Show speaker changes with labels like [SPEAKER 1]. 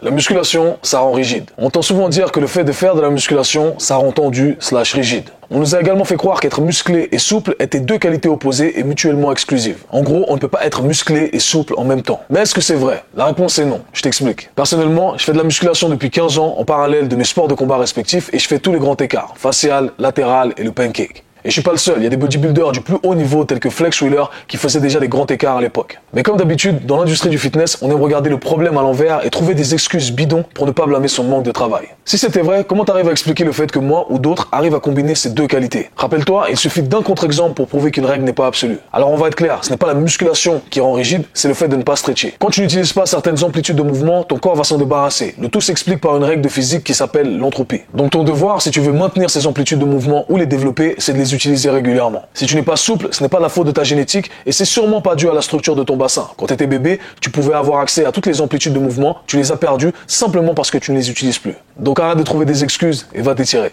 [SPEAKER 1] La musculation, ça rend rigide. On entend souvent dire que le fait de faire de la musculation, ça rend tendu/rigide. On nous a également fait croire qu'être musclé et souple étaient deux qualités opposées et mutuellement exclusives. En gros, on ne peut pas être musclé et souple en même temps. Mais est-ce que c'est vrai? La réponse est non. Je t'explique. Personnellement, je fais de la musculation depuis 15 ans en parallèle de mes sports de combat respectifs et je fais tous les grands écarts, facial, latéral et le pancake. Et je suis pas le seul, il y a des bodybuilders du plus haut niveau tels que Flex Wheeler qui faisaient déjà des grands écarts à l'époque. Mais comme d'habitude, dans l'industrie du fitness, on aime regarder le problème à l'envers et trouver des excuses bidons pour ne pas blâmer son manque de travail. Si c'était vrai, comment t'arrives à expliquer le fait que moi ou d'autres arrivent à combiner ces deux qualités? Rappelle-toi, il suffit d'un contre-exemple pour prouver qu'une règle n'est pas absolue. Alors on va être clair, ce n'est pas la musculation qui rend rigide, c'est le fait de ne pas stretcher. Quand tu n'utilises pas certaines amplitudes de mouvement, ton corps va s'en débarrasser. Le tout s'explique par une règle de physique qui s'appelle l'entropie. Donc ton devoir, si tu veux maintenir ces amplitudes de mouvement ou les développer, c'est de les utiliser régulièrement. Si tu n'es pas souple, ce n'est pas la faute de ta génétique et c'est sûrement pas dû à la structure de ton bassin. Quand tu étais bébé, tu pouvais avoir accès à toutes les amplitudes de mouvement, tu les as perdues simplement parce que tu ne les utilises plus. Donc arrête de trouver des excuses et va t'étirer.